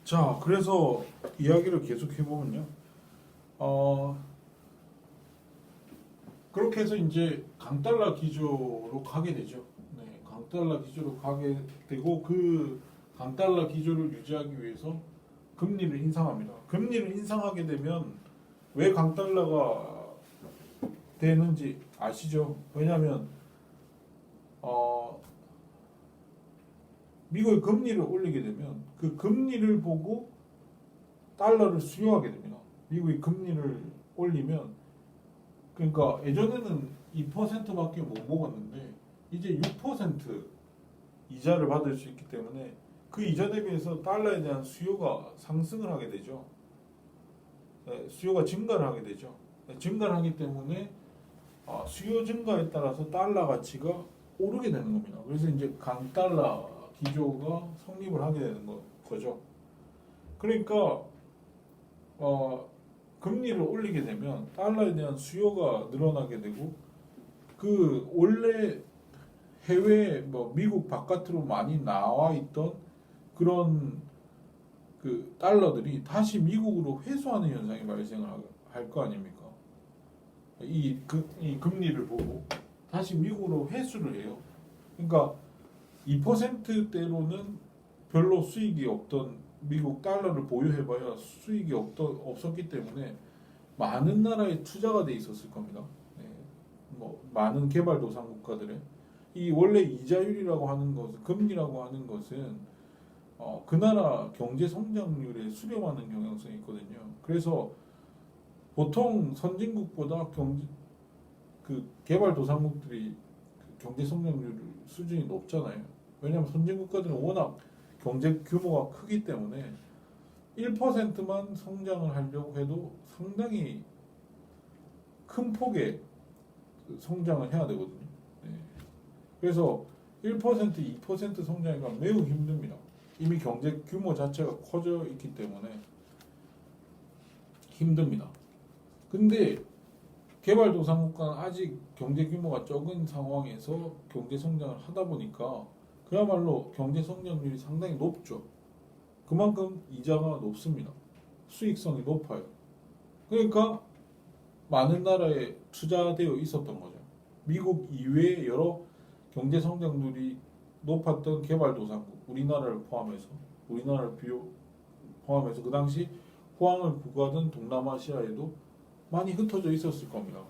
자, 그래서 이야기를 계속 해보면요. 어, 그렇게 해서 이제 강달러 기조로 가게 되죠. 네, 강달러 기조로 가게 되고 그 강달러 기조를 유지하기 위해서 금리를 인상합니다. 금리를 인상하게 되면 왜 강달러가 되는지 아시죠? 왜냐하면 어, 미국의 금리를 올리게 되면 그 금리를 보고 달러를 수요하게 됩니다. 미국이 금리를 올리면 그러니까 예전에는 2%밖에 못 먹었는데 이제 6% 이자를 받을 수 있기 때문에 그 이자 대비해서 달러에 대한 수요가 상승을 하게 되죠. 네, 수요가 증가를 하게 되죠. 네, 증가를 하기 때문에 수요 증가에 따라서 달러 가치가 오르게 되는 겁니다. 그래서 이제 강달러 기조가 성립을 하게 되는 거죠. 그러니까 금리를 올리게 되면 달러에 대한 수요가 늘어나게 되고 그 원래 해외 뭐 미국 바깥으로 많이 나와 있던 그런 그 달러들이 다시 미국으로 회수하는 현상이 발생을 할 거 아닙니까? 이 금리를 보고 다시 미국으로 회수를 해요. 그러니까 2%대로는 별로 수익이 없던 미국 달러를 보유해봐야 수익이 없었기 때문에 많은 나라에 투자가 돼 있었을 겁니다. 네. 뭐 많은 개발도상 국가들의 이 원래 이자율이라고 하는 것은 금리라고 하는 것은 그 나라 경제 성장률에 수렴하는 경향성이 있거든요. 그래서 보통 선진국보다 그 개발도상국들이 경제 성장률 수준이 높잖아요. 왜냐하면 선진국가들은 워낙 경제 규모가 크기 때문에 1%만 성장을 하려고 해도 상당히 큰 폭의 성장을 해야 되거든요. 네. 그래서 1%, 2% 성장이가 매우 힘듭니다. 이미 경제 규모 자체가 커져 있기 때문에 힘듭니다. 근데 개발도상국가는 아직 경제 규모가 적은 상황에서 경제 성장을 하다 보니까 그야말로 경제 성장률이 상당히 높죠. 그만큼 이자가 높습니다. 수익성이 높아요. 그러니까 많은 나라에 투자되어 있었던 거죠. 미국 이외의 여러 경제 성장률이 높았던 개발도상국, 우리나라를 포함해서 그 당시 호황을 구가던 동남아시아에도 많이 흩어져 있었을 겁니다.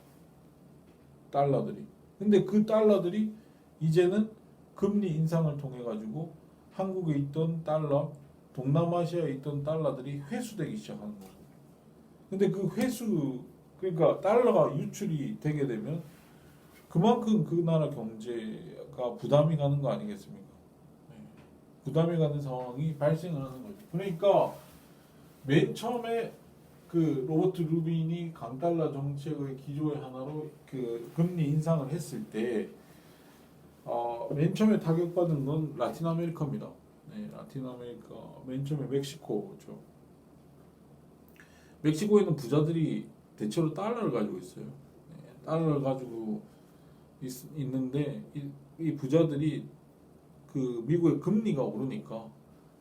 달러들이. 근데 그 달러들이 이제는 금리 인상을 통해 가지고 한국에 있던 달러, 동남아시아에 있던 달러들이 회수되기 시작하는 거죠. 근데 그러니까 달러가 유출이 되게 되면 그만큼 그 나라 경제가 부담이 가는 거 아니겠습니까? 네. 부담이 가는 상황이 발생을 하는 거죠. 그러니까 맨 처음에 그 로버트 루빈이 강달러 정책의 기조의 하나로 그 금리 인상을 했을 때 맨 처음에 타격받은 건 라틴 아메리카입니다. 네, 라틴 아메리카 맨 처음에 멕시코죠. 멕시코에는 부자들이 대체로 달러를 가지고 있어요. 네, 달러를 가지고 있는데 이 부자들이 그 미국의 금리가 오르니까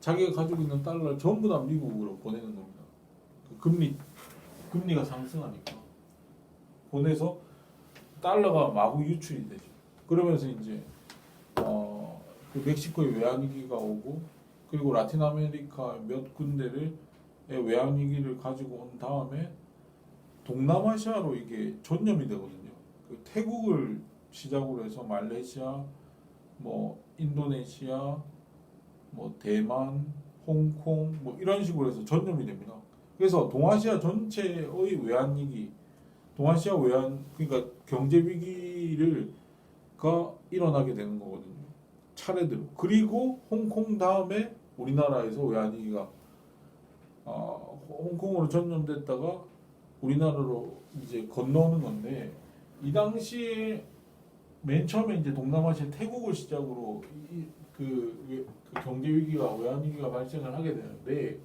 자기가 가지고 있는 달러를 전부 다 미국으로 보내는 겁니다. 그 금리가 상승하니까 보내서 달러가 마구 유출이 되죠. 그러면서 이제 그 멕시코에 외환위기가 오고 그리고 라틴 아메리카 몇 군데를 외환위기를 가지고 온 다음에 동남아시아로 이게 전염이 되거든요. 그 태국을 시작으로 해서 말레이시아, 뭐 인도네시아, 뭐 대만, 홍콩 뭐 이런 식으로 해서 전염이 됩니다. 그래서 동아시아 전체의 외환위기, 그러니까 경제 위기가 일어나게 되는 거거든요. 차례대로. 그리고 홍콩 다음에 우리나라에서 외환위기가 홍콩으로 전염됐다가 우리나라로 이제 건너오는 건데 이 당시에 맨 처음에 이제 동남아시아 태국을 시작으로 그 경제 위기가 외환 위기가 발생을 하게 되는데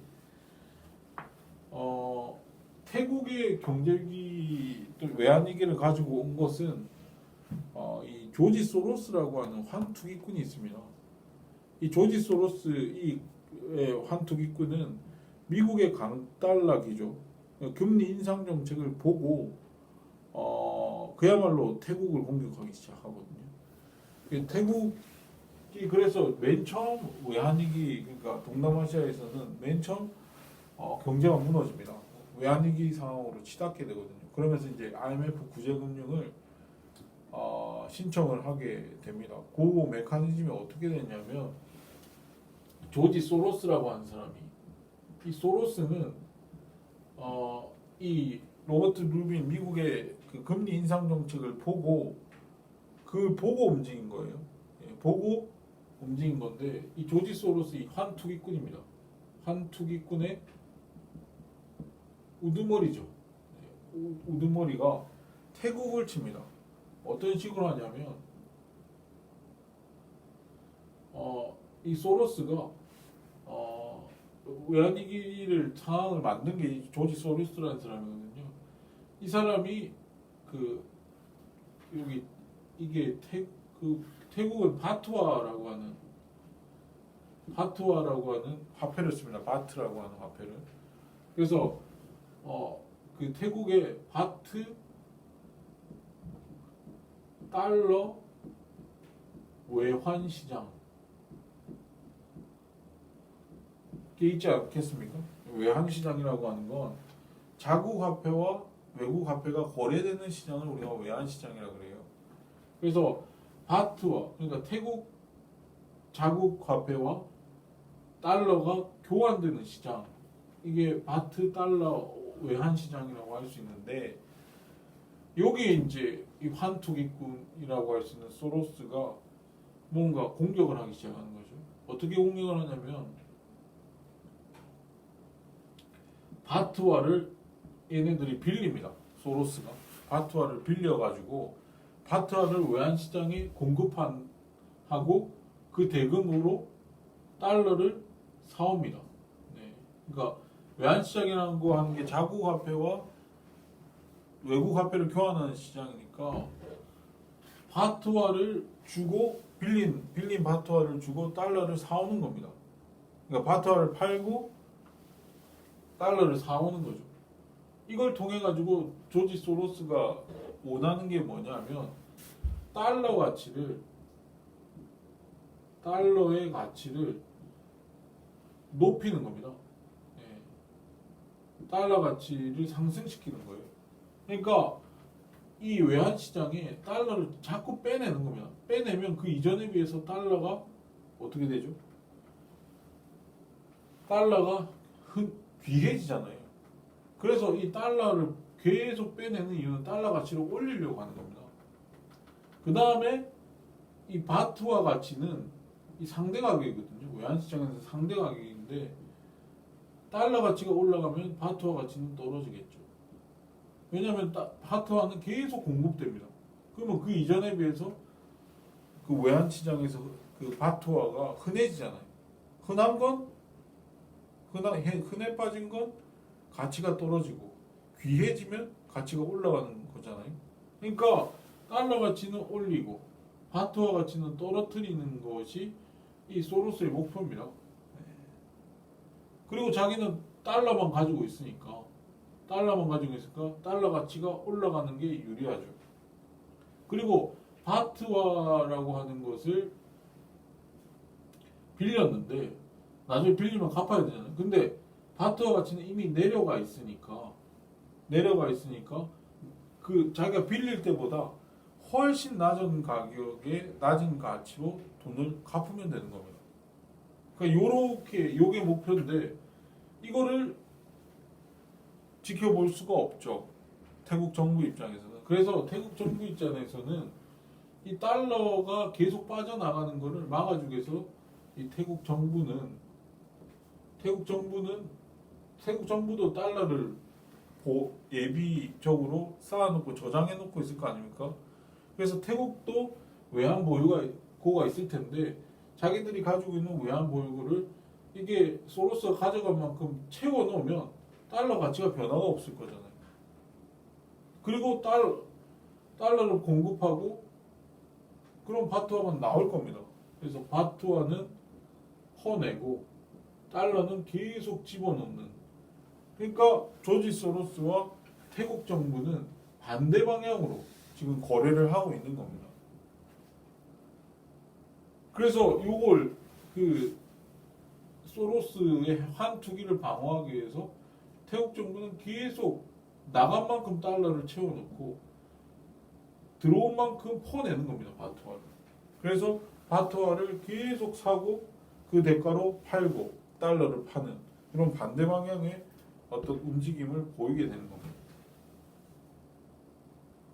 태국의 경제 위기 또 외환 위기를 가지고 온 것은 이 조지 소로스라고 하는 환투기꾼이 있습니다. 이 조지 소로스 이 환투기꾼은 미국의 강달러 기조, 금리 인상 정책을 보고 그야말로 태국을 공격하기 시작하거든요. 태국이 그래서 맨 처음 외환위기, 그러니까 동남아시아에서는 맨 처음 경제가 무너집니다. 외환위기 상황으로 치닫게 되거든요. 그러면서 이제 IMF 구제금융을 신청을 하게 됩니다. 그 메커니즘이 어떻게 됐냐면 조지 소로스라고 하는 사람이, 이 소로스는 이 로버트 루빈 미국의 그 금리 인상 정책을 보고 움직인 거예요. 예, 보고 움직인 건데, 이 조지 소로스 이 환투기꾼입니다. 환투기꾼의 우두머리죠. 예, 우두머리가 태국을 칩니다. 어떤 식으로 하냐면 이 소로스가 외환위기를 상황을 만든 게 조지 소로스라는 사람이거든요. 이 사람이 그 여기 이게 태국은 바투아라고 하는 화폐를 씁니다. 바트라고 하는 화폐를. 그래서 그 태국의 바트, 달러, 외환 시장 게 있지 않겠습니까? 외환 시장이라고 하는 건 자국 화폐와 외국 화폐가 거래되는 시장을 우리가 외환 시장이라 그래요. 그래서 바트와, 그러니까 태국 자국 화폐와 달러가 교환되는 시장, 이게 바트 달러 외환 시장이라고 할 수 있는데, 여기에 이제 이 환투기꾼이라고 할 수 있는 소로스가 뭔가 공격을 하기 시작하는 거죠. 어떻게 공격을 하냐면 바트화를 얘네들이 빌립니다. 소로스가 바트화를 빌려가지고 바트화를 외환시장에 공급하고 그 대금으로 달러를 사옵니다. 네. 그러니까 외환시장이라는 거 하는 게 자국 화폐와 외국 화폐를 교환하는 시장이니까 바트화를 주고 빌린 바트화를 주고 달러를 사오는 겁니다. 그러니까 바트화를 팔고 달러를 사오는 거죠. 이걸 통해 가지고 조지 소로스가 원하는 게 뭐냐면 달러의 가치를 높이는 겁니다. 예. 달러 가치를 상승시키는 거예요. 그러니까 이 외환 시장에 달러를 자꾸 빼내는 겁니다. 빼내면 그 이전에 비해서 달러가 어떻게 되죠? 달러가 귀해지잖아요. 그래서 이 달러를 계속 빼내는 이유는 달러 가치를 올리려고 하는 겁니다. 그 다음에 이 바트화 가치는 이 상대 가격이거든요. 외환 시장에서 상대 가격인데 달러 가치가 올라가면 바트화 가치는 떨어지겠죠. 왜냐하면 바트화는 계속 공급됩니다. 그러면 그 이전에 비해서 그 외환 시장에서 그 바트화가 흔해지잖아요. 흔해 빠진 건 가치가 떨어지고 귀해지면 가치가 올라가는 거잖아요. 그러니까 달러 가치는 올리고 바트화 가치는 떨어뜨리는 것이 이 소로스의 목표입니다. 그리고 자기는 달러만 가지고 있으니까 달러 가치가 올라가는 게 유리하죠. 그리고 바트화라고 하는 것을 빌렸는데 나중에 빌리면 갚아야 되잖아요. 근데 바트화 가치는 이미 내려가 있으니까 그 자기가 빌릴 때보다 훨씬 낮은 가격에 낮은 가치로 돈을 갚으면 되는 겁니다. 그러니까 요게 목표인데 이거를 지켜볼 수가 없죠. 태국 정부 입장에서는. 그래서 태국 정부 입장에서는 이 달러가 계속 빠져나가는 것을 막아주기 위해서 이 태국 정부도 달러를 예비적으로 쌓아놓고 저장해놓고 있을 거 아닙니까? 그래서 태국도 외환 보유고가 있을 텐데 자기들이 가지고 있는 외환 보유고를 이게 소로스가 가져간 만큼 채워놓으면 달러 가치가 변화가 없을 거잖아요. 그리고 달러를 공급하고 그럼 바트화가 나올 겁니다. 그래서 바트화는 퍼내고 달러는 계속 집어넣는 그러니까 조지 소로스와 태국 정부는 반대 방향으로 지금 거래를 하고 있는 겁니다. 그래서 이걸 그 소로스의 환투기를 방어하기 위해서 태국 정부는 계속 나간 만큼 달러를 채워놓고 들어온 만큼 퍼내는 겁니다. 바트화를. 그래서 바트화를 계속 사고 그 대가로 팔고 달러를 파는 이런 반대 방향의 어떤 움직임을 보이게 되는 겁니다.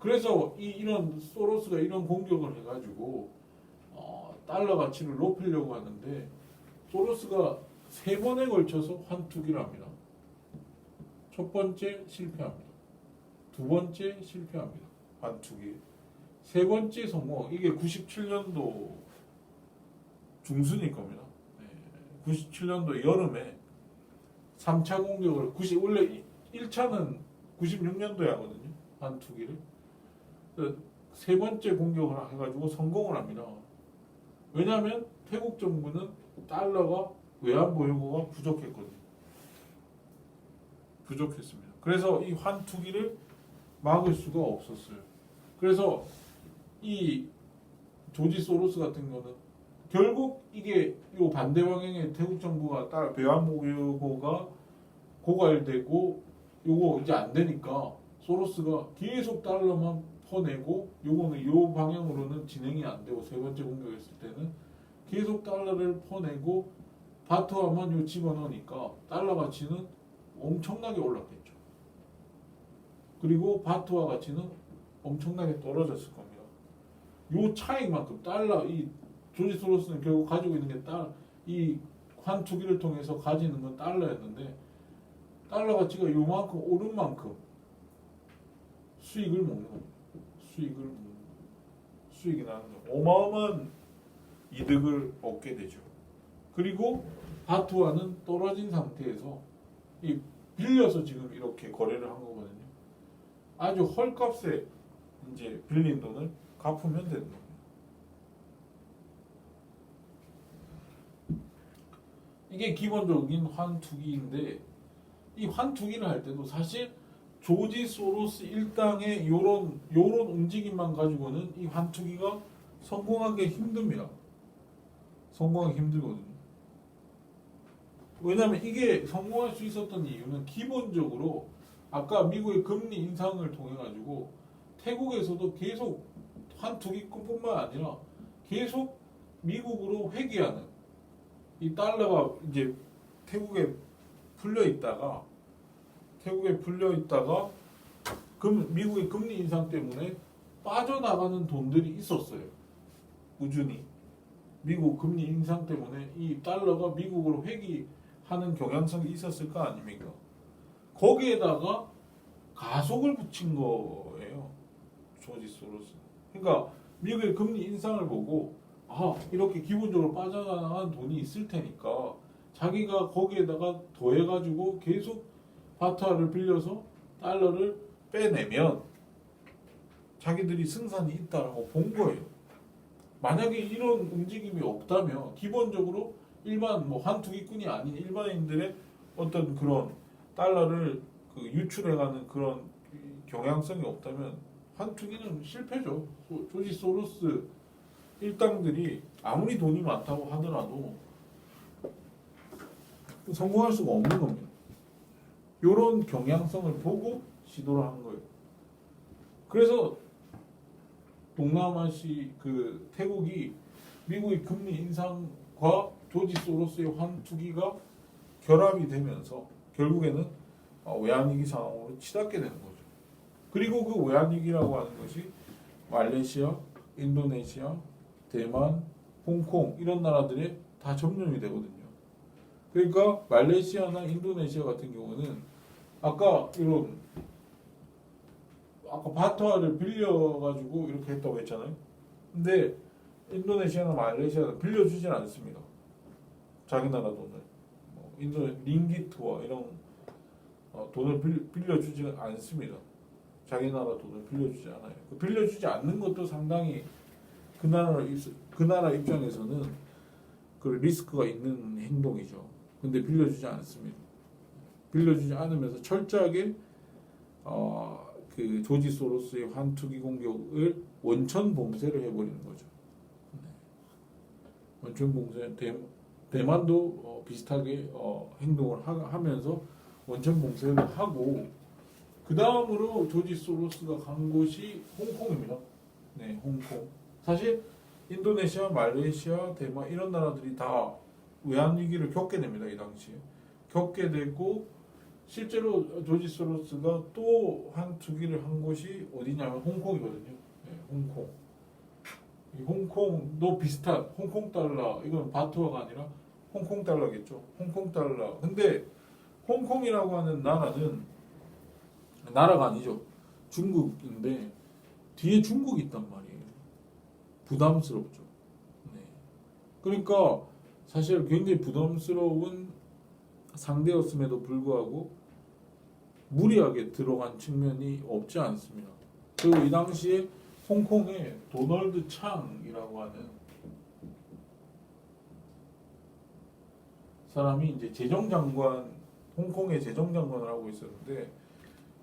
그래서 이런 소로스가 이런 공격을 해가지고 달러 가치를 높이려고 하는데 소로스가 3번에 걸쳐서 환투기를 합니다. 첫 번째 실패합니다. 두 번째 실패합니다. 환투기. 세 번째 성공. 이게 97년도 중순일 겁니다. 97년도 여름에 3차 공격을 원래 1차는 96년도에 하거든요. 환투기를. 세 번째 공격을 해가지고 성공을 합니다. 왜냐하면 태국 정부는 달러가 외환 보유고가 부족했거든요. 부족했습니다. 그래서 이 환투기를 막을 수가 없었어요. 그래서 이 조지 소로스 같은 거는 결국 이게 요 반대 방향의 태국 정부가 외환 보유고가 고갈되고 요거 이제 안 되니까 소로스가 계속 달러만 퍼내고 요거는 요 방향으로는 진행이 안 되고 세 번째 공격했을 때는 계속 달러를 퍼내고 바트화만 요 집어넣으니까 달러 가치는 엄청나게 올랐겠죠. 그리고 바트화 가치는 엄청나게 떨어졌을 겁니다. 요 차익만큼 달러 이 조지 소로스는 결국 가지고 있는 게 이 환투기를 통해서 가지는 건 달러였는데 달러 가치가 요만큼 오른 만큼 수익을 먹는 겁니다. 수익이 나는 거. 어마어마한 이득을 얻게 되죠. 그리고 바트화는 떨어진 상태에서 이 빌려서 지금 이렇게 거래를 한 거거든요. 아주 헐값에 이제 빌린 돈을 갚으면 되는 겁니다. 이게 기본적인 환투기인데 이 환투기를 할 때도 사실 조지 소로스 일당의 요런 움직임만 가지고는 이 환투기가 성공하기 힘듭니다. 성공하기 힘들거든요. 왜냐하면 이게 성공할 수 있었던 이유는 기본적으로 아까 미국의 금리 인상을 통해 가지고 태국에서도 계속 환투기뿐만 아니라 계속 미국으로 회귀하는 이 달러가 이제 태국에 풀려 있다가 미국의 금리 인상 때문에 빠져나가는 돈들이 있었어요. 꾸준히 미국 금리 인상 때문에 이 달러가 미국으로 회귀하는 경향성이 있었을 거 아닙니까? 거기에다가 가속을 붙인 거예요. 조지 소로스. 그러니까 미국의 금리 인상을 보고 이렇게 기본적으로 빠져나가는 돈이 있을 테니까 자기가 거기에다가 더해가지고 계속 바트화를 빌려서 달러를 빼내면 자기들이 승산이 있다라고 본 거예요. 만약에 이런 움직임이 없다면 기본적으로 일반 환투기꾼이 아닌 일반인들의 어떤 그런 달러를 유출해가는 그런 경향성이 없다면 환투기는 실패죠. 조지 소로스 일당들이 아무리 돈이 많다고 하더라도 성공할 수가 없는 겁니다. 이런 경향성을 보고 시도를 한 거예요. 그래서 동남아시 태국이 미국의 금리 인상과 조지 소로스의 환투기가 결합이 되면서 결국에는 외환위기 상황으로 치닫게 되는 거죠. 그리고 그 외환위기라고 하는 것이 말레이시아, 인도네시아, 대만, 홍콩 이런 나라들에 다 접점이 되거든요. 그러니까 말레이시아나 인도네시아 같은 경우는 아까 바트화를 빌려가지고 이렇게 했다고 했잖아요. 근데 인도네시아나 말레이시아는 빌려주진 않습니다. 자기 나라 돈을 링기트와 이런 돈을 빌려주지 않습니다. 자기 나라 돈을 빌려주지 않아요. 빌려주지 않는 것도 상당히 그 나라 입장에서는 그 리스크가 있는 행동이죠. 근데 빌려주지 않습니다. 빌려주지 않으면서 철저하게 그 조지 소로스의 환투기 공격을 원천 봉쇄를 해버리는 거죠. 네. 원천 봉쇄 대만도 비슷하게 행동을 하면서 원천 봉쇄를 하고 그 다음으로 조지 소로스가 간 곳이 홍콩입니다. 네, 홍콩. 사실 인도네시아, 말레이시아, 대만 이런 나라들이 다 외환 위기를 겪게 됩니다. 이 당시에 겪게 되고 실제로 조지 소로스가 또 한 투기를 한 곳이 어디냐면 홍콩이거든요. 네, 홍콩. 이 홍콩도 비슷한 홍콩 달러, 이건 바트화가 아니라 홍콩 달러겠죠. 홍콩 달러. 근데 홍콩이라고 하는 나라는 나라가 아니죠. 중국인데 뒤에 중국이 있단 말이에요. 부담스럽죠. 네. 그러니까 사실 굉장히 부담스러운 상대였음에도 불구하고 무리하게 들어간 측면이 없지 않습니다. 그리고 이 당시에 홍콩에 도널드 창이라고 하는 사람이 이제 재정장관, 홍콩의 재정장관을 하고 있었는데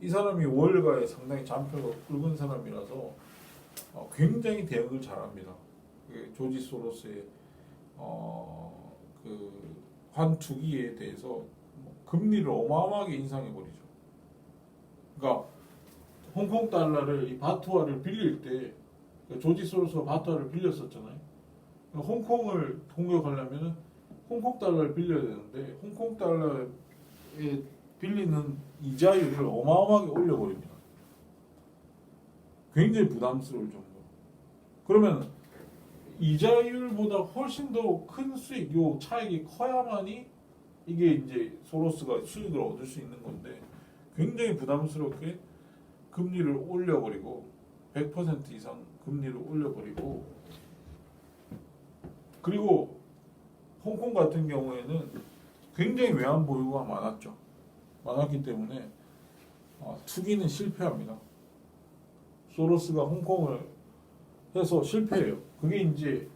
이 사람이 월가에 상당히 잔표가 굵은 사람이라서 굉장히 대응을 잘합니다. 조지 소로스의 그 환투기에 대해서 금리를 어마어마하게 인상해버리죠. 그러니까 홍콩 달러를 이 바트화를 빌릴 때 조지 소로스가 바트화를 빌렸었잖아요. 그러니까 홍콩을 공격하려면 홍콩 달러를 빌려야 되는데 홍콩 달러에 빌리는 이자율을 어마어마하게 올려버립니다. 굉장히 부담스러울 정도. 그러면 이자율보다 훨씬 더 큰 수익, 요 차익이 커야만이 이게 이제 소로스가 수익을 얻을 수 있는 건데 굉장히 부담스럽게 금리를 올려버리고 100% 이상 금리를 올려버리고 그리고 홍콩 같은 경우에는 굉장히 외환 보유가 많았기 때문에 투기는 실패합니다. 소로스가 홍콩을 해서 실패해요. 그게 이제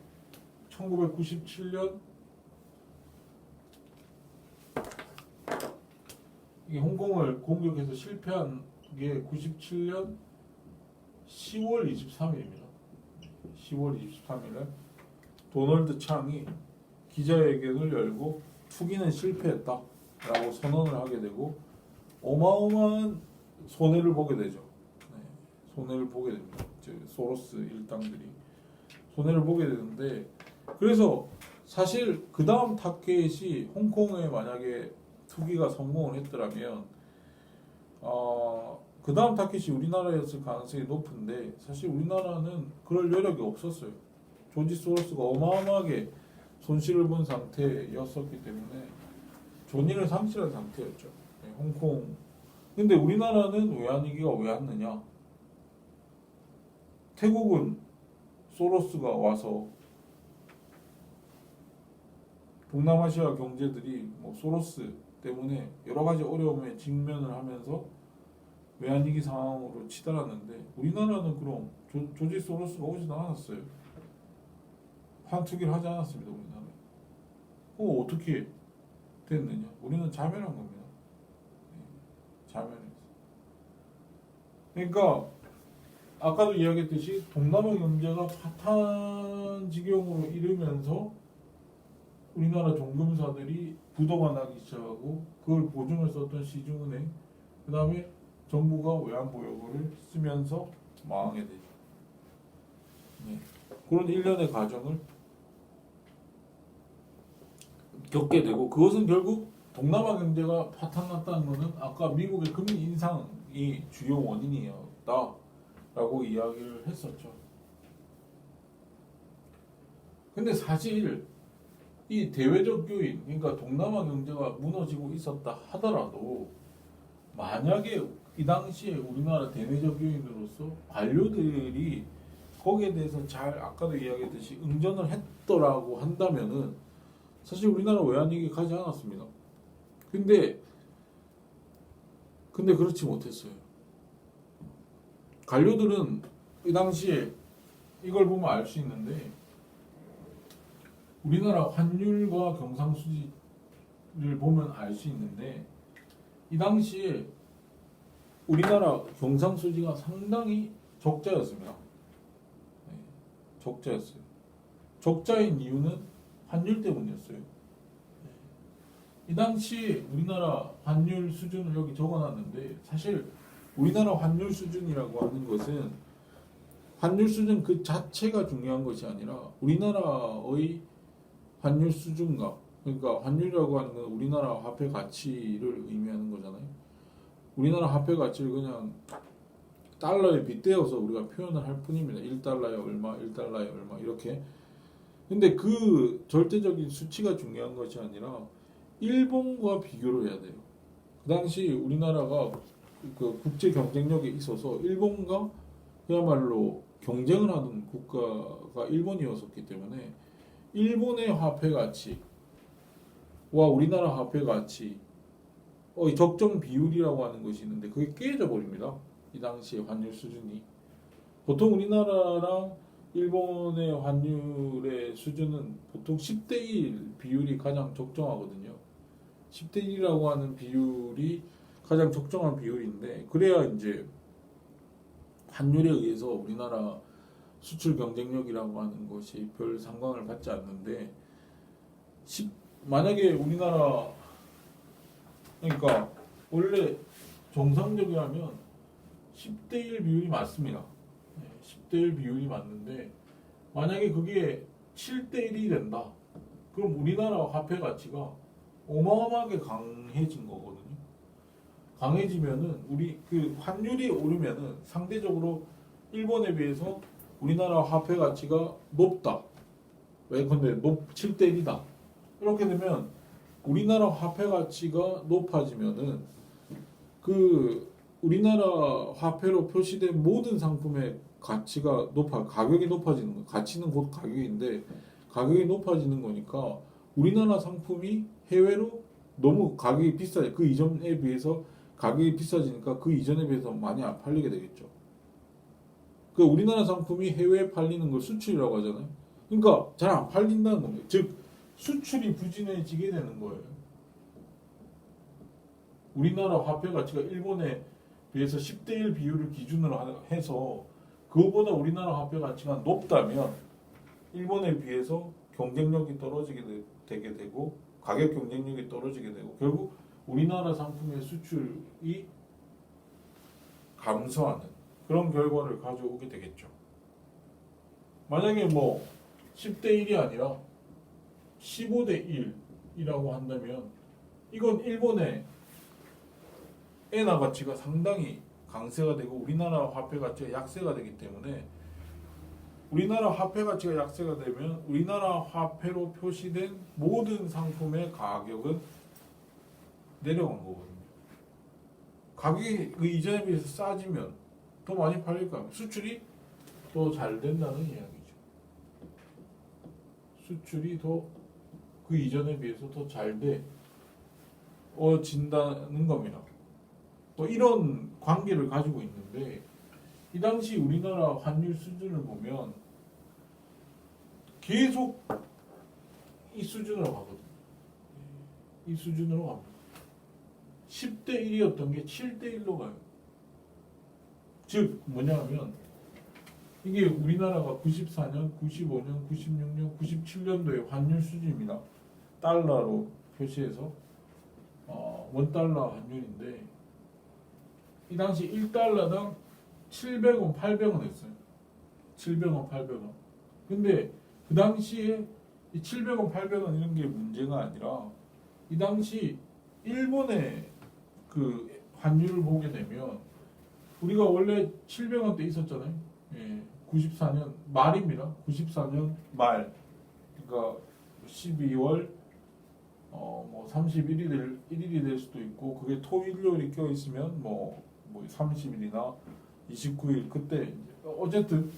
1997년 이게 홍콩을 공격해서 실패한 게 97년 10월 23일입니다. 10월 23일에 도널드 창이 기자회견을 열고 투기는 실패했다라고 선언을 하게 되고 어마어마한 손해를 보게 되죠. 네, 손해를 보게 됩니다. 소로스 일당들이 손해를 보게 되는데 그래서 사실 그 다음 타켓이 홍콩에 만약에 투기가 성공을 했더라면 그 다음 타켓이 우리나라였을 가능성이 높은데 사실 우리나라는 그럴 여력이 없었어요. 조지 소로스가 어마어마하게 손실을 본 상태였었기 때문에 존인을 상실한 상태였죠. 네, 홍콩. 근데 우리나라는 외환위기가 왜 왔느냐? 태국은 소로스가 와서 동남아시아 경제들이 소로스 때문에 여러 가지 어려움에 직면을 하면서 외환위기 상황으로 치달았는데 우리나라는 그럼 조지 소로스가 오지도 않았어요. 환투기를 하지 않았습니다. 우리나라. 어떻게 됐느냐? 우리는 자멸한 겁니다. 자멸했어요. 그러니까 아까도 이야기했듯이 동남아 경제가 파탄 지경으로 이르면서 우리나라 종금사들이 부도가 나기 시작하고 그걸 보증을 썼던 시중은행 그 다음에 정부가 외환보유고를 쓰면서 망하게 되죠. 네. 그런 일련의 과정을 겪게 되고 그것은 결국 동남아 경제가 파탄났다는 것은 아까 미국의 금리 인상이 주요 원인이었다라고 이야기를 했었죠. 근데 사실 이 대외적 요인, 그러니까 동남아 경제가 무너지고 있었다 하더라도 만약에 이 당시에 우리나라 대내적 요인으로서 관료들이 거기에 대해서 잘 아까도 이야기했듯이 응전을 했더라고 한다면은 사실 우리나라 외환위기 가지 않았습니다. 근데 그렇지 못했어요. 관료들은 이 당시에 이걸 보면 알 수 있는데 우리나라 환율과 경상수지를 보면 알 수 있는데 이 당시에 우리나라 경상수지가 상당히 적자였습니다. 네, 적자였어요. 적자인 이유는 환율 때문이었어요. 이 당시 우리나라 환율 수준을 여기 적어놨는데 사실 우리나라 환율 수준이라고 하는 것은 환율 수준 그 자체가 중요한 것이 아니라 우리나라의 환율 수준과 그러니까 환율이라고 하는 건 우리나라 화폐 가치를 의미하는 거잖아요. 우리나라 화폐 가치를 그냥 달러에 빗대어서 우리가 표현을 할 뿐입니다. 1달러에 얼마, 1달러에 얼마 이렇게. 근데 그 절대적인 수치가 중요한 것이 아니라 일본과 비교를 해야 돼요. 그 당시 우리나라가 그 국제 경쟁력에 있어서 일본과 그야말로 경쟁을 하는 국가가 일본이었기 때문에 일본의 화폐 가치와 우리나라 화폐 가치 적정 비율이라고 하는 것이 있는데 그게 깨져 버립니다. 이 당시의 환율 수준이 보통 우리나라랑 일본의 환율의 수준은 보통 10대 1 비율이 가장 적정하거든요. 10대 1이라고 하는 비율이 가장 적정한 비율인데 그래야 이제 환율에 의해서 우리나라 수출 경쟁력이라고 하는 것이 별 상관을 받지 않는데 만약에 우리나라 그러니까 원래 정상적이라면 10대 1 비율이 맞습니다. 10대 1 비율이 맞는데 만약에 그게 7대 1이 된다. 그럼 우리나라 화폐 가치가 어마어마하게 강해진 거거든요. 강해지면은 우리 그 환율이 오르면은 상대적으로 일본에 비해서 우리나라 화폐 가치가 높다. 왜 근데 7대 1이다. 이렇게 되면 우리나라 화폐 가치가 높아지면은 그 우리나라 화폐로 표시된 모든 상품의 가치가 가격이 높아지는 거. 가치는 곧 가격인데 가격이 높아지는 거니까 우리나라 상품이 해외로 너무 가격이 비싸요. 그 이전에 비해서 가격이 비싸지니까 그 이전에 비해서 많이 안 팔리게 되겠죠. 그 우리나라 상품이 해외에 팔리는 걸 수출이라고 하잖아요. 그러니까 잘 안 팔린다는 겁니다. 즉 수출이 부진해지게 되는 거예요. 우리나라 화폐 가치가 일본에 비해서 10대 1 비율을 기준으로 해서 그거보다 우리나라 화폐 가치가 높다면 일본에 비해서 경쟁력이 떨어지게 되게 되고 가격 경쟁력이 떨어지게 되고 결국 우리나라 상품의 수출이 감소하는 그런 결과를 가져오게 되겠죠. 만약에 뭐 10대 1이 아니라 15대 1이라고 한다면 이건 일본의 엔화 가치가 상당히 강세가 되고 우리나라 화폐 가치가 약세가 되기 때문에 우리나라 화폐 가치가 약세가 되면 우리나라 화폐로 표시된 모든 상품의 가격은 내려간 거거든요. 가격이 그 이전에 비해서 싸지면 더 많이 팔릴까? 수출이 더 잘 된다는 이야기죠. 수출이 더 그 이전에 비해서 더 잘 되어진다는 겁니다. 또 이런 관계를 가지고 있는데 이 당시 우리나라 환율 수준을 보면 계속 이 수준으로 가거든요. 이 수준으로 갑니다. 10대 1이었던 게 7대 1로 가요. 즉 뭐냐면 이게 우리나라가 94년, 95년, 96년, 97년도의 환율 수준입니다. 달러로 표시해서 원달러 환율인데 이 당시 1달러당 700원, 800원 했어요. 700원, 800원. 근데 그 당시에 이 700원, 800원 이런 게 문제가 아니라 이 당시 일본의 그 환율을 보게 되면 우리가 원래 700원대 있었잖아요. 예, 94년 말입니다. 94년 말. 그러니까 12월 뭐 31일이 될 수도 있고 그게 토일요일이 껴 있으면 뭐 30일이나 29일 그때 이제 어쨌든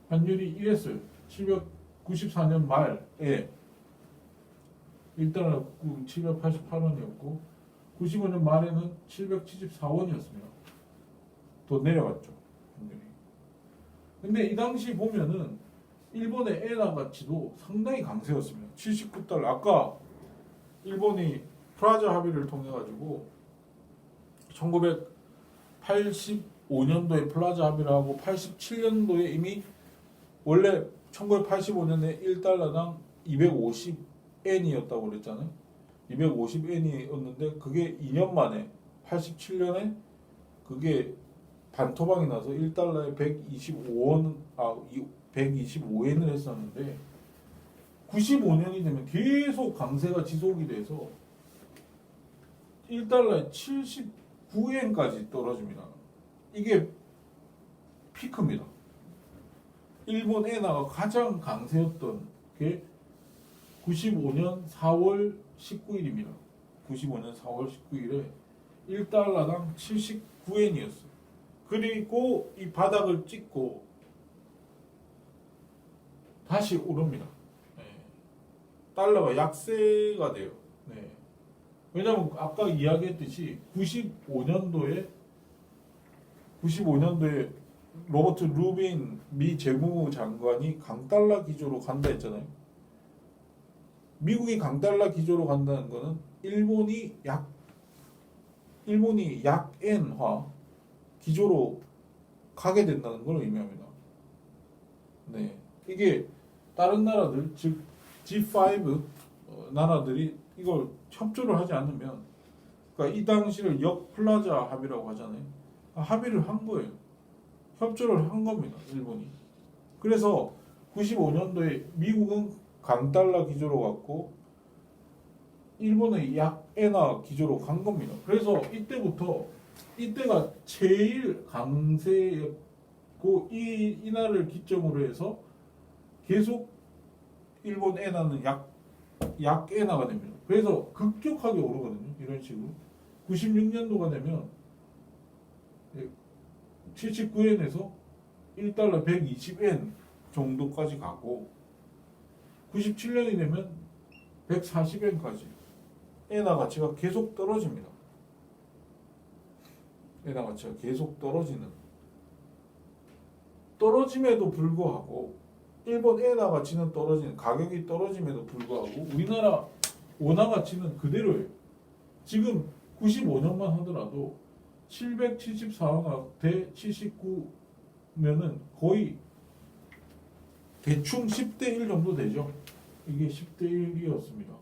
환율이 이랬어요. 794년 말에 일단은 788원이었고 95년 말에는 774원이었습니다. 더 내려갔죠. 환율이. 근데 이 당시 보면은 일본의 엔화 가치도 상당히 강세였습니다. 79달러. 아까 일본이 플라자 합의를 통해 가지고 1985년도에 플라자 합의를 하고 87년도에 이미 원래 1985년에 1달러당 250엔이었다고 그랬잖아요. 250엔이었는데 그게 2년 만에 87년에 그게 반토막이 나서 1달러에 125엔을 했었는데 95년이 되면 계속 강세가 지속이 돼서 1달러에 79엔까지 떨어집니다. 이게 피크입니다. 일본 엔화가 가장 강세였던 게 95년 4월 19일입니다. 95년 4월 19일에 1달러당 79엔이었어요. 그리고 이 바닥을 찍고 다시 오릅니다. 네. 달러가 약세가 돼요. 네. 왜냐하면 아까 이야기했듯이 95년도에 로버트 루빈 미 재무부 장관이 강달러 기조로 간다 했잖아요. 미국이 강달러 기조로 간다는 거는 일본이 약엔화 기조로 가게 된다는 걸 의미합니다. 네, 이게 다른 나라들 즉 G5 나라들이 이걸 협조를 하지 않으면, 그러니까 이 당시를 역플라자 합의라고 하잖아요. 합의를 한 거예요. 협조를 한 겁니다, 일본이. 그래서 95년도에 미국은 강달러 기조로 갔고 일본의 약엔화 기조로 간 겁니다. 그래서 이때가 제일 강세였고 이 나라를 기점으로 해서 계속 일본 엔화는 약엔화가 됩니다. 그래서 급격하게 오르거든요. 이런 식으로 96년도가 되면 79엔에서 1달러 120엔 정도까지 가고 97년이 되면 140엔까지 엔화 가치가 계속 떨어집니다. 엔화 가치가 계속 떨어짐에도 불구하고 일본 엔화 가치는 가격이 떨어짐에도 불구하고 우리나라 원화 가치는 그대로예요. 지금 95년만 하더라도 774원화 대 79면은 거의 대충 10대 1 정도 되죠. 이게 10대 1이었습니다.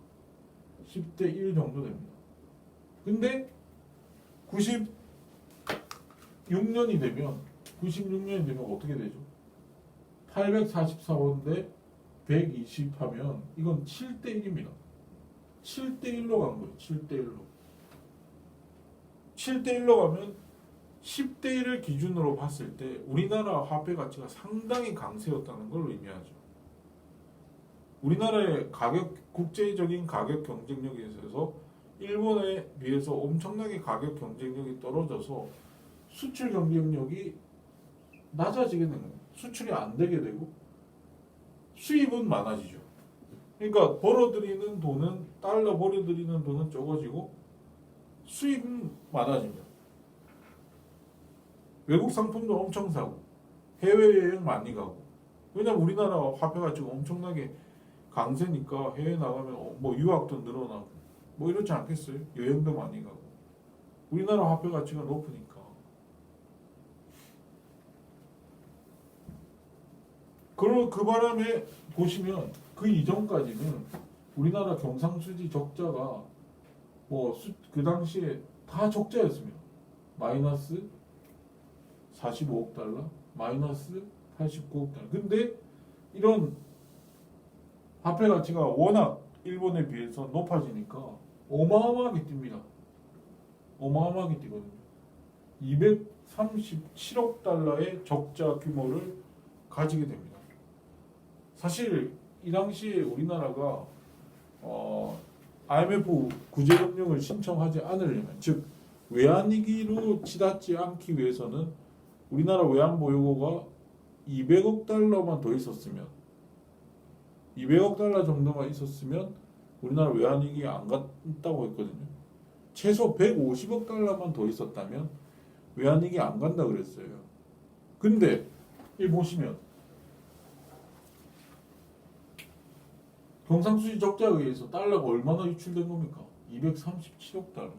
10대 1 정도 됩니다. 근데 96년이 되면 어떻게 되죠? 844원 대 120 하면 이건 7대 1입니다. 7대 1로 간 거예요. 7대 1로. 7대 1로 가면 10대 1을 기준으로 봤을 때 우리나라 화폐 가치가 상당히 강세였다는 걸 의미하죠. 우리나라의 국제적인 가격 경쟁력에 있어서 일본에 비해서 엄청나게 가격 경쟁력이 떨어져서 수출 경쟁력이 낮아지게 되는 거예요. 수출이 안 되게 되고 수입은 많아지죠. 그러니까 달러 벌어들이는 돈은 적어지고 수입은 많아집니다. 외국 상품도 엄청 사고 해외여행 많이 가고, 왜냐면 우리나라 화폐 가치가 엄청나게 강세니까 해외 나가면 뭐 유학도 늘어나고 뭐 이렇지 않겠어요? 여행도 많이 가고 우리나라 화폐 가치가 높으니까. 그 바람에 보시면 그 이전까지는 우리나라 경상수지 적자가 그 당시에 다 적자였습니다. 마이너스 45억 달러, 마이너스 89억 달러. 근데 이런 화폐 가치가 워낙 일본에 비해서 높아지니까 어마어마하게 뜁니다. 어마어마하게 뛰거든요. 237억 달러의 적자 규모를 가지게 됩니다. 사실 이 당시에 우리나라가 IMF 구제금융을 신청하지 않으려면, 즉 외환위기로 치닫지 않기 위해서는 우리나라 외환보유고가 200억 달러만 더 있었으면, 200억 달러 정도만 있었으면 우리나라 외환위기가 안 갔다고 했거든요. 최소 150억 달러만 더 있었다면 외환위기 안 간다 그랬어요. 근데 이 보시면 경상수지 적자에 의해서 달러가 얼마나 유출된 겁니까? 237억 달러.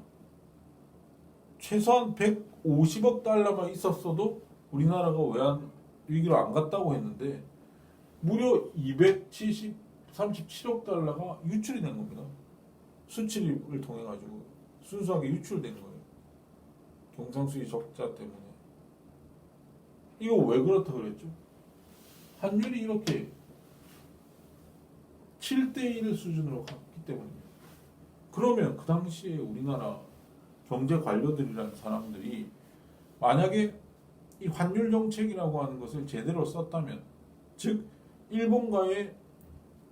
최소한 150억 달러가 있었어도 우리나라가 외환 위기로 안 갔다고 했는데 무려 237억 달러가 유출이 된 겁니다. 수출입을 통해 가지고 순수하게 유출된 거예요. 경상수지 적자 때문에. 이거 왜 그렇다 그랬죠? 환율이 이렇게 7대1 수준으로 갔기 때문입니다. 그러면 그 당시에 우리나라 경제 관료들이라는 사람들이 만약에 이 환율 정책이라고 하는 것을 제대로 썼다면, 즉 일본과의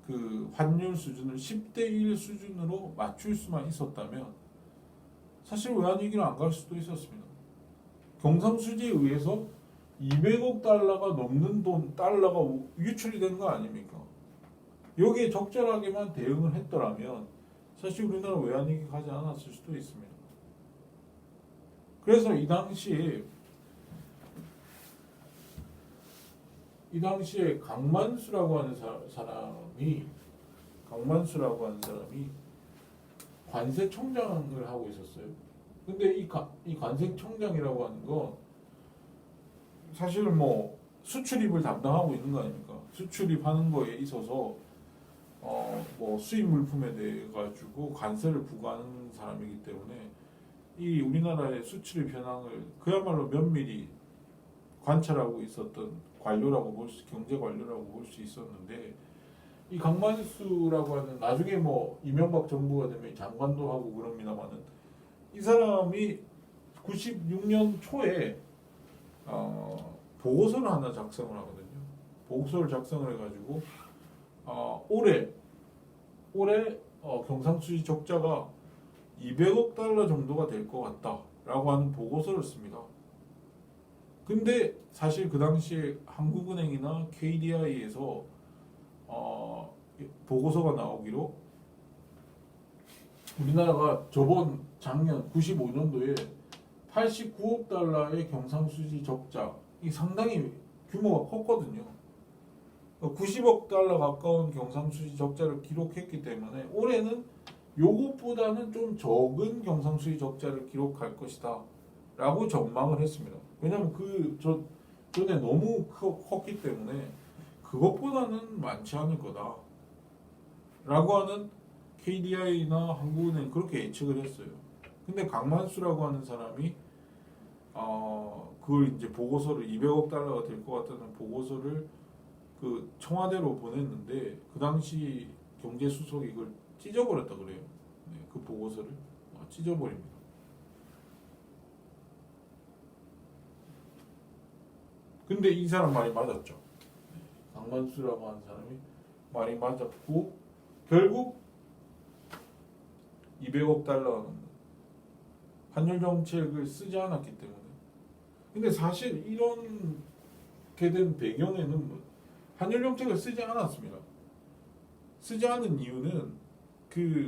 그 환율 수준을 10대1 수준으로 맞출 수만 있었다면 사실 외환위기는 안 갈 수도 있었습니다. 경상수지에 의해서 200억 달러가 넘는 달러가 유출이 된 거 아닙니까? 여기에 적절하게만 대응을 했더라면 사실 우리나라 외환위기 가지 않았을 수도 있습니다. 그래서 이 당시에 강만수라고 하는 사람이 관세청장을 하고 있었어요. 근데 이 관세청장이라고 하는 건 사실은 뭐 수출입을 담당하고 있는 거 아닙니까? 수출입하는 거에 있어서 뭐 수입 물품에 대해 가지고 관세를 부과하는 사람이기 때문에 이 우리나라의 수출입 현황을 그야말로 면밀히 관찰하고 있었던 경제 관료라고 볼 수 있었는데, 이 강만수라고 하는, 나중에 뭐 이명박 정부가 되면 장관도 하고 그럽니다만은, 이 사람이 96년 초에 보고서를 하나 작성을 하거든요. 보고서를 작성을 해가지고 올해 경상수지 적자가 200억 달러 정도가 될 것 같다라고 하는 보고서를 씁니다. 근데 사실 그 당시에 한국은행이나 KDI에서 보고서가 나오기로 우리나라가 작년 95년도에 89억 달러의 경상수지 적자, 이 상당히 규모가 컸거든요. 90억 달러 가까운 경상수지 적자를 기록했기 때문에 올해는 요것보다는 좀 적은 경상수지 적자를 기록할 것이다 라고 전망을 했습니다. 왜냐하면 전에 너무 컸기 때문에 그것보다는 많지 않을 거다 라고 하는 KDI나 한국은행 그렇게 예측을 했어요. 근데 강만수라고 하는 사람이 그걸 이제 보고서를 200억 달러가 될 것 같다는 보고서를 그 청와대로 보냈는데 그 당시 경제수석이 이걸 찢어버렸다 그래요. 네, 그 보고서를 찢어버립니다. 근데 이 사람 말이 맞았죠. 강만수라고 하는 사람이 말이 맞았고 결국 200억 달러 환율 정책을 쓰지 않았기 때문에. 근데 사실 이렇게 된 배경에는 환율 정책을 쓰지 않았습니다. 쓰지 않은 이유는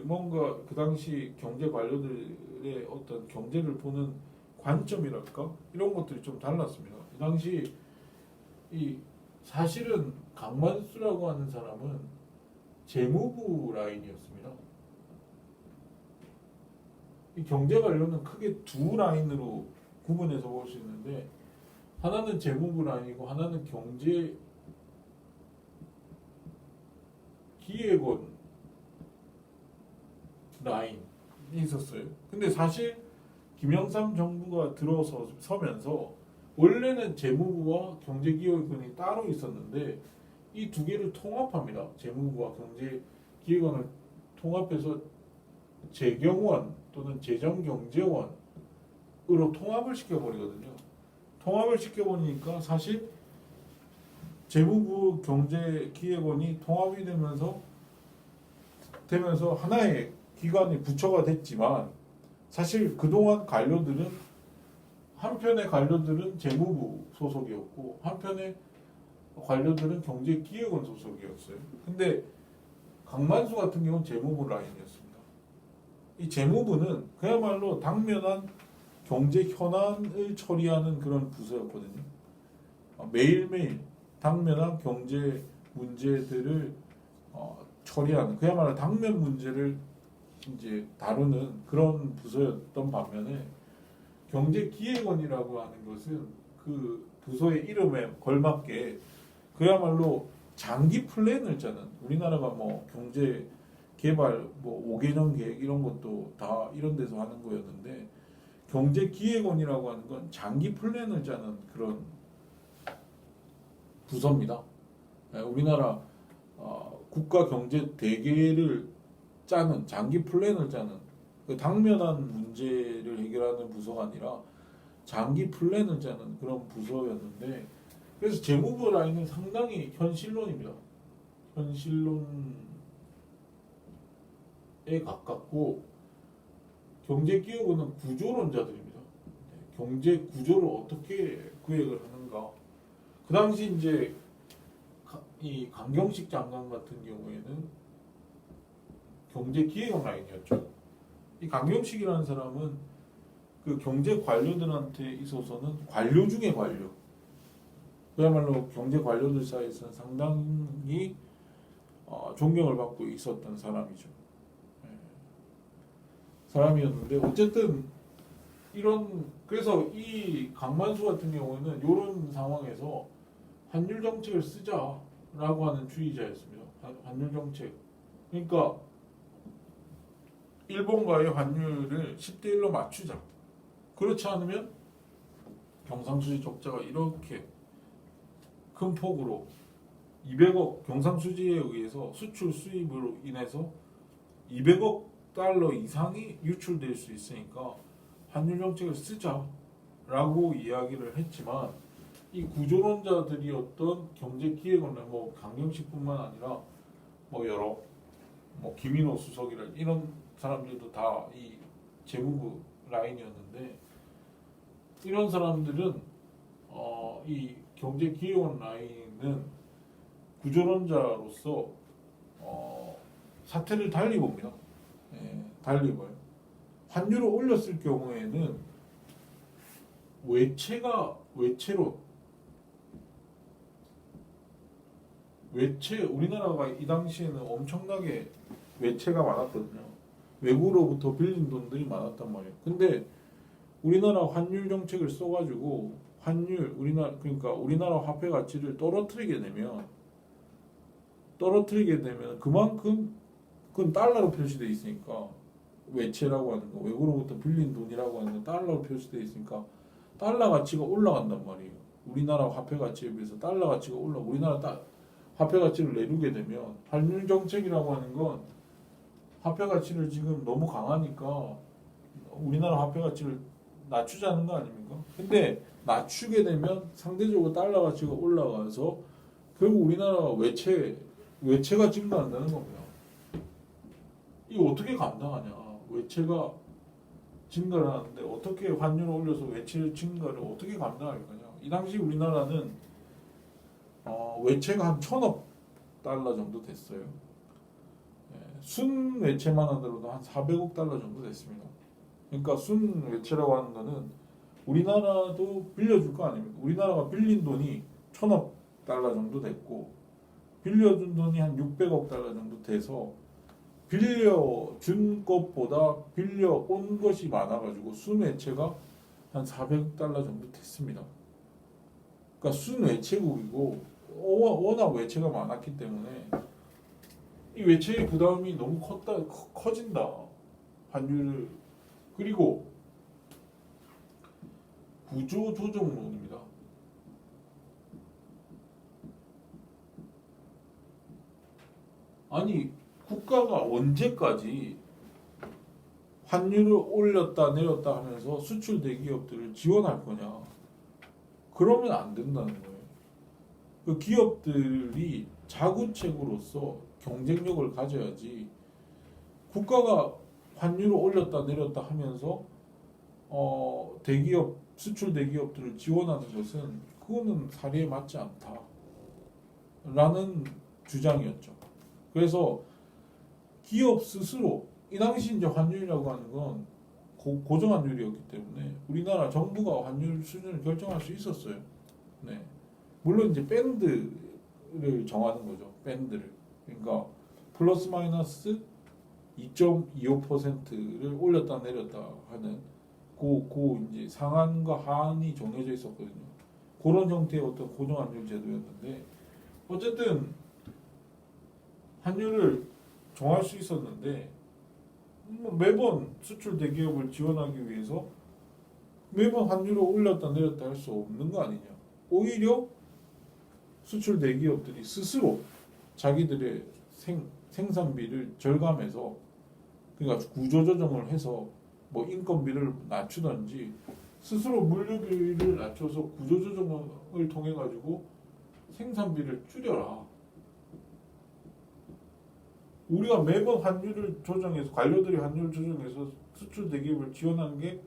뭔가 그 당시 경제 관료들의 어떤 경제를 보는 관점이랄까 이런 것들이 좀 달랐습니다. 그 당시 사실은 강만수라고 하는 사람은 재무부 라인이었습니다. 이 경제 관료는 크게 두 라인으로 구분해서 볼 수 있는데, 하나는 재무부 라인이고 하나는 경제 기획원 라인이 있었어요. 근데 사실 김영삼 정부가 서면서 원래는 재무부와 경제기획원이 따로 있었는데 이 두 개를 통합합니다. 재무부와 경제기획원을 통합해서 재경원 또는 재정경제원으로 통합을 시켜버리거든요. 통합을 시켜버리니까 사실 재무부 경제기획원이 통합이 되면서 하나의 기관이 부처가 됐지만, 사실 그동안 한편의 관료들은 재무부 소속이었고 한편의 관료들은 경제기획원 소속이었어요. 근데 강만수 같은 경우는 재무부 라인이었습니다. 이 재무부는 그야말로 당면한 경제 현안을 처리하는 그런 부서였거든요. 매일매일 당면한 경제 문제들을 처리하는, 그야말로 당면 문제를 이제 다루는 그런 부서였던 반면에 경제기획원이라고 하는 것은 그 부서의 이름에 걸맞게 그야말로 장기 플랜을 짜는, 우리나라가 뭐 경제 개발 뭐 5개년 계획 이런 것도 다 이런 데서 하는 거였는데, 경제기획원이라고 하는 건 장기 플랜을 짜는 그런 부서입니다. 우리나라 국가 경제 대계를 짜는, 장기 플랜을 짜는, 그 당면한 문제를 해결하는 부서가 아니라 장기 플랜을 짜는 그런 부서였는데, 그래서 재무부 라인은 상당히 현실론입니다. 현실론에 가깝고, 경제기획원은 구조론자들입니다. 경제 구조를 어떻게 구획을 하는가. 그 당시 이제 이 강경식 장관 같은 경우에는 경제기획원 라인이었죠. 이 강경식이라는 사람은 그 경제 관료들한테 있어서는 관료 중에 관료. 그야말로 경제 관료들 사이에서는 상당히 존경을 받고 있었던 사람이죠. 사람이었는데 어쨌든 그래서 이 강만수 같은 경우는 이런 상황에서 환율 정책을 쓰자라고 하는 주의자였습니다. 환율 정책. 그러니까 일본과의 환율을 10대 1로 맞추자. 그렇지 않으면 경상수지 적자가 이렇게 큰 폭으로 200억, 경상수지에 의해서 수출 수입으로 인해서 200억 달러 이상이 유출될 수 있으니까 환율 정책을 쓰자라고 이야기를 했지만, 이 구조론자들이었던 경제기획원, 뭐 강경식뿐만 아니라 뭐 여러 뭐 김인호 수석이라 이런 사람들도 다 이 재무부 라인이었는데, 이런 사람들은 이 경제기획원 라인은 구조론자로서 사태를 달리 봅니다. 달리 봐요. 환율을 올렸을 경우에는 우리나라가 이 당시에는 엄청나게 외채가 많았거든요. 외국으로부터 빌린 돈들이 많았단 말이에요. 근데 우리나라 환율 정책을 써가지고 그러니까 우리나라 화폐 가치를 떨어뜨리게 되면 그만큼 그건 달러로 표시되어 있으니까, 외채라고 하는 거, 외국으로부터 빌린 돈이라고 하는 건 달러로 표시되어 있으니까 달러 가치가 올라간단 말이에요. 우리나라 화폐 가치에 비해서 달러 가치가 우리나라 화폐 가치를 내리게 되면, 환율 정책이라고 하는 건 화폐 가치를 지금 너무 강하니까 우리나라 화폐 가치를 낮추자는 거 아닙니까? 근데 낮추게 되면 상대적으로 달러 가치가 올라가서 결국 우리나라 외채가 증가한다는 겁니다. 이거 어떻게 감당하냐? 외채가 증가를 하는데 어떻게 환율을 올려서 외채 증가를 어떻게 감당할 거냐? 이 당시 우리나라는 외채가 한 1,000억 달러 정도 됐어요. 순 외채만 하더라도 한 400억 달러 정도 됐습니다. 그러니까 순 외채라고 하는 거는 우리나라도 빌려줄 거 아닙니까? 우리나라가 빌린 돈이 1,000억 달러 정도 됐고, 빌려준 돈이 한 600억 달러 정도 돼서 빌려준 것보다 빌려온 것이 많아가지고 순외채가 한 400억 달러 정도 됐습니다. 그러니까 순외채국이고 워낙 외채가 많았기 때문에 이 외채의 부담이 너무 커진다. 환율을. 그리고 구조조정론입니다. 아니, 국가가 언제까지 환율을 올렸다 내렸다 하면서 수출 대기업들을 지원할 거냐? 그러면 안 된다는 거예요. 그 기업들이 자구책으로서 경쟁력을 가져야지, 국가가 환율을 올렸다 내렸다 하면서 대기업, 수출 대기업들을 지원하는 것은 그거는 사리에 맞지 않다라는 주장이었죠. 그래서 기업 스스로, 이 당시 이제 환율이라고 하는 건 고정환율이었기 때문에 우리나라 정부가 환율 수준을 결정할 수 있었어요. 네. 물론 이제 밴드를 정하는 거죠. 밴드를. 그러니까 플러스 마이너스 2.25%를 올렸다 내렸다 하는 이제 상한과 하한이 정해져 있었거든요. 그런 형태의 어떤 고정환율 제도였는데 어쨌든 환율을 정할 수 있었는데 매번 수출 대기업을 지원하기 위해서 매번 환율을 올렸다 내렸다 할 수 없는 거 아니냐. 오히려 수출 대기업들이 스스로 자기들의 생산비를 절감해서 그러니까 구조조정을 해서 뭐 인건비를 낮추든지 스스로 물류비를 낮춰서 구조조정을 통해 가지고 생산비를 줄여라. 우리가 매번 환율을 조정해서 관료들이 환율 조정해서 수출 대기업을 지원하는 게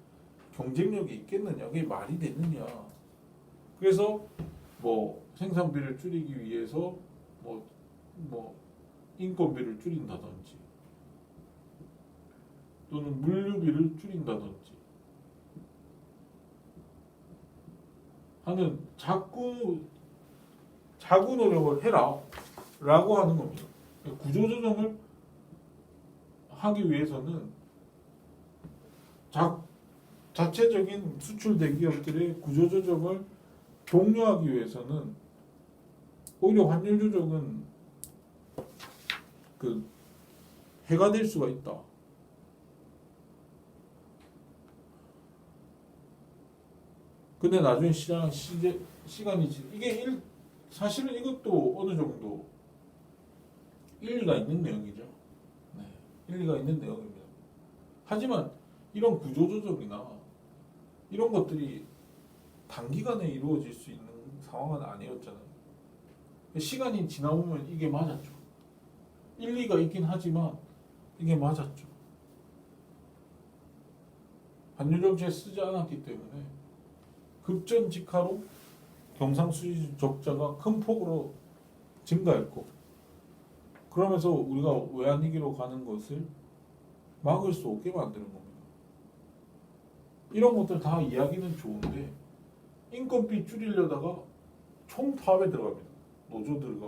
경쟁력이 있겠느냐? 그게 말이 되느냐? 그래서 뭐 생산비를 줄이기 위해서 뭐 인건비를 줄인다든지 또는 물류비를 줄인다든지 하는 자꾸 노력을 해라라고 하는 겁니다. 구조조정을 하기 위해서는 자체적인 수출 대기업들의 구조조정을 독려하기 위해서는 오히려 환율 조정은 해가 될 수가 있다. 근데 나중에 시간이 이게 사실은 이것도 어느 정도 일리가 있는 내용이죠. 네, 일리가 있는 내용입니다. 하지만 이런 구조조정이나 이런 것들이 단기간에 이루어질 수 있는 상황은 아니었잖아요. 시간이 지나보면 이게 맞았죠. 일리가 있긴 하지만 이게 맞았죠. 환율 정책에 쓰지 않았기 때문에 급전직하로 경상수지 적자가 큰 폭으로 증가했고 그러면서 우리가 외환위기로 가는 것을 막을 수 없게 만드는 겁니다. 이런 것들 다 이야기는 좋은데 인건비 줄이려다가 총파업에 들어갑니다. 노조들과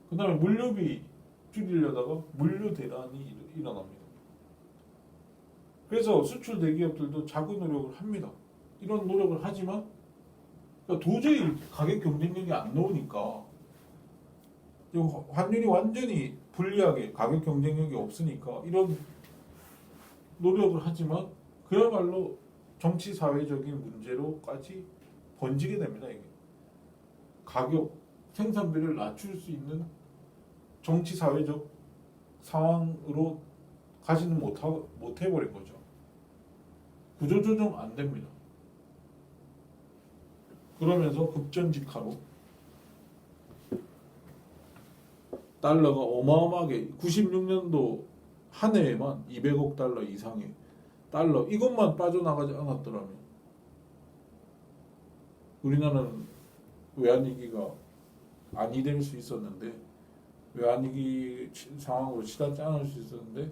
그 다음에 물류비 줄이려다가 물류 대란이 일어납니다. 그래서 수출 대기업들도 작은 노력을 합니다. 이런 노력을 하지만 그러니까 도저히 가격 경쟁력이 안 나오니까 환율이 완전히 불리하게 가격 경쟁력이 없으니까 이런 노력을 하지만 그야말로 정치 사회적인 문제로까지 번지게 됩니다. 이게 가격 생산비를 낮출 수 있는 정치 사회적 상황으로 가지는 못해버린 거죠. 구조조정 안 됩니다. 그러면서 급전직하로 달러가 어마어마하게 96년도 한 해에만 200억 달러 이상의 달러 이것만 빠져나가지 않았더라면 우리나라는 외환위기가 아니 될 수 있었는데 외환위기 상황으로 치닫지 않을 수 있었는데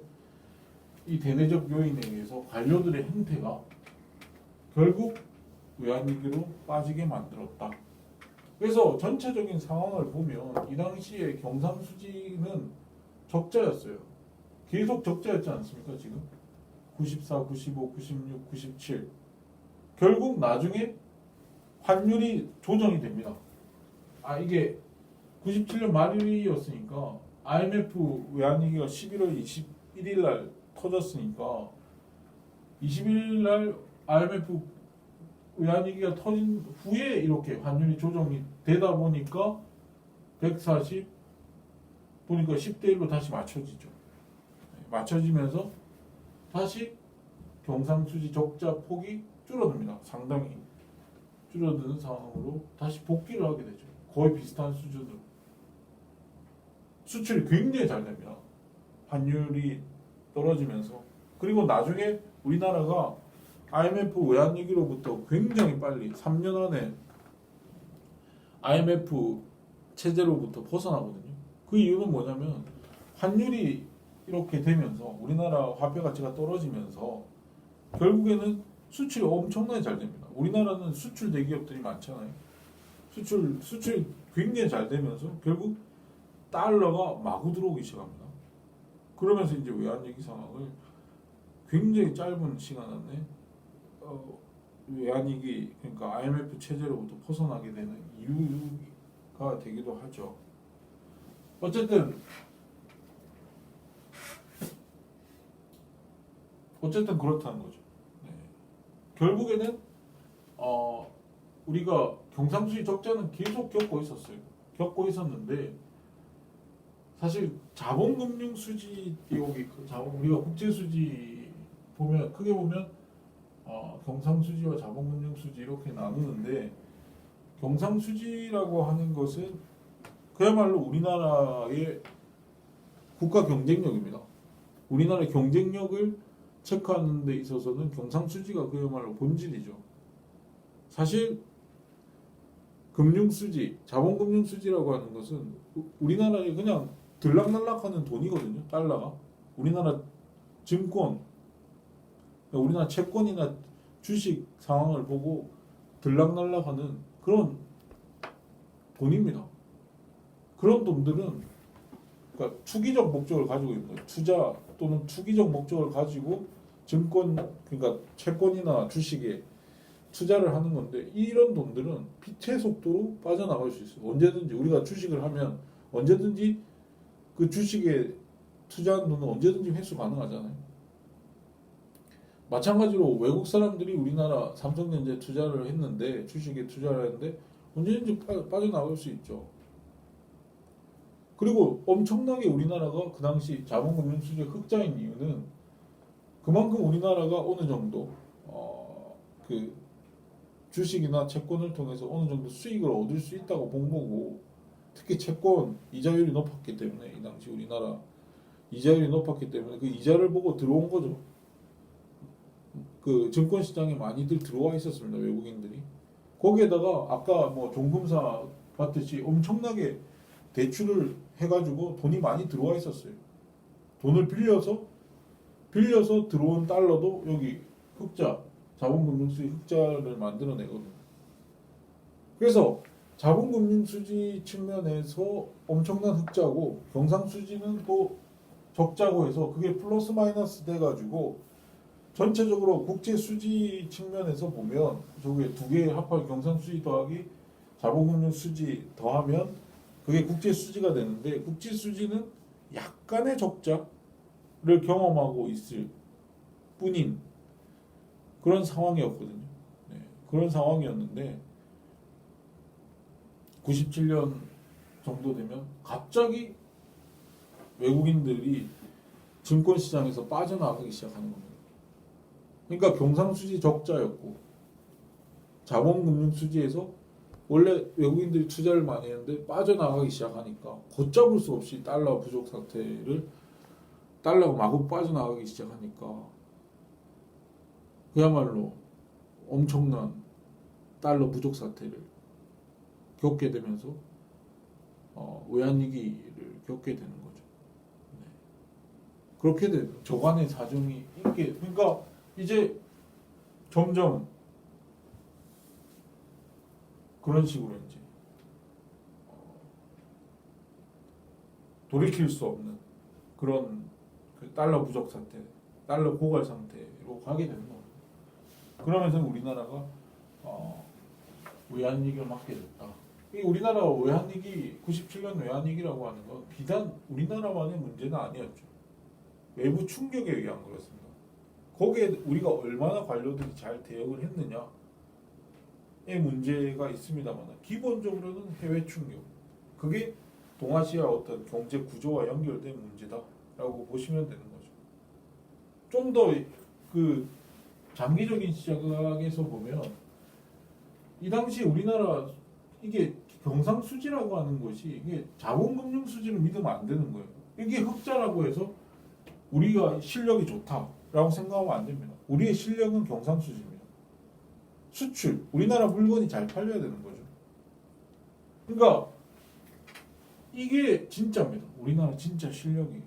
이 대내적 요인에 의해서 관료들의 행태가 결국 외환위기로 빠지게 만들었다. 그래서 전체적인 상황을 보면 이 당시에 경상수지는 적자였어요. 계속 적자였지 않습니까? 지금 94, 95, 96, 97 결국 나중에 환율이 조정이 됩니다. 이게 97년 말이었으니까 IMF 외환위기가 11월 21일 날 터졌으니까 21일 날 IMF 외환위기가 터진 후에 이렇게 환율이 조정이 되다 보니까 140 보니까 10대 1로 다시 맞춰지죠. 맞춰지면서 다시 경상수지 적자 폭이 줄어듭니다. 상당히 줄어드는 상황으로 다시 복귀를 하게 되죠. 거의 비슷한 수준으로. 수출이 굉장히 잘 됩니다. 환율이 떨어지면서. 그리고 나중에 우리나라가 IMF 외환위기로부터 굉장히 빨리 3년 안에 IMF 체제로부터 벗어나거든요. 그 이유는 뭐냐면 환율이 이렇게 되면서 우리나라 화폐 가치가 떨어지면서 결국에는 수출이 엄청나게 잘 됩니다. 우리나라는 수출 대기업들이 많잖아요. 수출이 굉장히 잘 되면서 결국 달러가 마구 들어오기 시작합니다. 그러면서 이제 외환위기 상황을 굉장히 짧은 시간 안에 외환위기 그러니까 IMF 체제로부터 벗어나게 되는 이유가 되기도 하죠. 어쨌든 그렇다는 거죠. 네. 결국에는 우리가 경상수지 적자는 계속 겪고 있었어요. 겪고 있었는데 사실 자본금융 수지 여기 우리가 국제 수지 보면 크게 보면 경상수지와 자본금융 수지 이렇게 나누는데 경상수지라고 하는 것은 그야말로 우리나라의 국가 경쟁력입니다. 우리나라의 경쟁력을 체크하는 데 있어서는 경상수지가 그야말로 본질이죠. 사실 금융수지, 자본금융수지라고 하는 것은 우리나라에 그냥 들락날락하는 돈이거든요. 달러가. 우리나라 증권, 우리나라 채권이나 주식 상황을 보고 들락날락하는 그런 돈입니다. 그런 돈들은 그러니까 투기적 목적을 가지고 있는 거예요. 투자 또는 투기적 목적을 가지고 증권, 그러니까 채권이나 주식에 투자를 하는 건데 이런 돈들은 빛의 속도로 빠져나갈 수 있어요. 언제든지 우리가 주식을 하면 언제든지 그 주식에 투자한 돈은 언제든지 회수 가능하잖아요. 마찬가지로 외국 사람들이 우리나라 삼성전자에 투자를 했는데 주식에 투자를 했는데 언제든지 빠져나갈 수 있죠. 그리고 엄청나게 우리나라가 그 당시 자본금융 수지 흑자인 이유는 그만큼 우리나라가 어느 정도 그 주식이나 채권을 통해서 어느 정도 수익을 얻을 수 있다고 본 거고 특히 채권 이자율이 높았기 때문에 이 당시 우리나라 이자율이 높았기 때문에 그 이자를 보고 들어온 거죠. 그 증권 시장에 많이들 들어와 있었습니다. 외국인들이. 거기에다가 아까 뭐 종금사 봤듯이 엄청나게 대출을 해가지고 돈이 많이 들어와 있었어요. 돈을 빌려서 들어온 달러도 여기 흑자, 자본금융수지 흑자를 만들어내거든요. 그래서 자본금융수지 측면에서 엄청난 흑자고 경상수지는 또 적자고 해서 그게 플러스 마이너스 돼가지고 전체적으로 국제수지 측면에서 보면 저게 두 개 합할 경상수지 더하기 자본금융수지 더하면 그게 국제수지가 되는데 국제수지는 약간의 적자를 경험하고 있을 뿐인 그런 상황이었거든요. 네, 그런 상황이었는데 97년 정도 되면 갑자기 외국인들이 증권시장에서 빠져나가기 시작하는 겁니다. 그러니까 경상수지 적자였고 자본금융수지에서 원래 외국인들이 투자를 많이 했는데 빠져나가기 시작하니까 걷잡을 수 없이 달러 부족 상태를 달러가 마구 빠져나가기 시작하니까 그야말로 엄청난 달러 부족 사태를 겪게 되면서 외환위기를 겪게 되는 거죠. 네. 그렇게 된 저간의 사정이 있게 그러니까 이제 점점 그런 식으로 이제 돌이킬 수 없는 그런 그 달러 부족 상태, 달러 고갈 상태로 가게 되는 거예요. 그러면서 우리나라가 외환위기를 맞게 됐다. 이 우리나라 외환위기 97년 외환위기라고 하는 건 비단 우리나라만의 문제는 아니었죠. 외부 충격에 의한 거였습니다. 거기에 우리가 얼마나 관료들이 잘 대응을 했느냐의 문제가 있습니다만 기본적으로는 해외 충격. 그게 동아시아 어떤 경제 구조와 연결된 문제다라고 보시면 되는 거죠. 좀 더 그 장기적인 시각에서 보면 이 당시 우리나라 이게 경상수지라고 하는 것이 이게 자본금융 수지를 믿으면 안 되는 거예요. 이게 흑자라고 해서 우리가 실력이 좋다라고 생각하면 안 됩니다. 우리의 실력은 경상수지입니다. 수출, 우리나라 물건이 잘 팔려야 되는 거죠. 그러니까 이게 진짜입니다. 우리나라 진짜 실력이.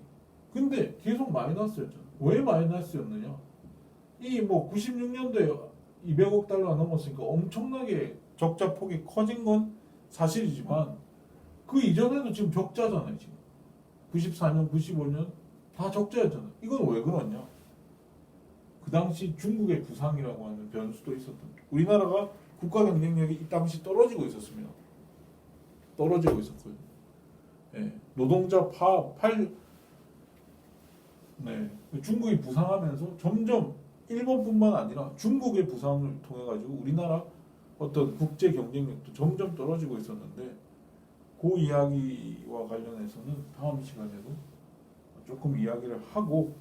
근데 계속 마이너스였잖아요. 왜 마이너스였느냐? 이 뭐 96년도에 200억 달러 넘었으니까 엄청나게 적자 폭이 커진 건 사실이지만 그 이전에도 지금 적자잖아요. 지금 94년, 95년 다 적자였잖아. 이건 왜 그러냐? 그 당시 중국의 부상이라고 하는 변수도 있었던. 우리나라가 국가 경쟁력이 이 당시 떨어지고 있었습니다. 떨어지고 있었고요. 예, 노동자 네, 중국이 부상하면서 점점 일본뿐만 아니라 중국의 부상을 통해 가지고 우리나라 어떤 국제 경쟁력도 점점 떨어지고 있었는데 그 이야기와 관련해서는 다음 시간에도 조금 이야기를 하고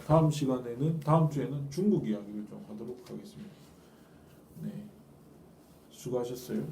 다음 주에는 중국 이야기를 좀 하도록 하겠습니다. 네, 수고하셨어요.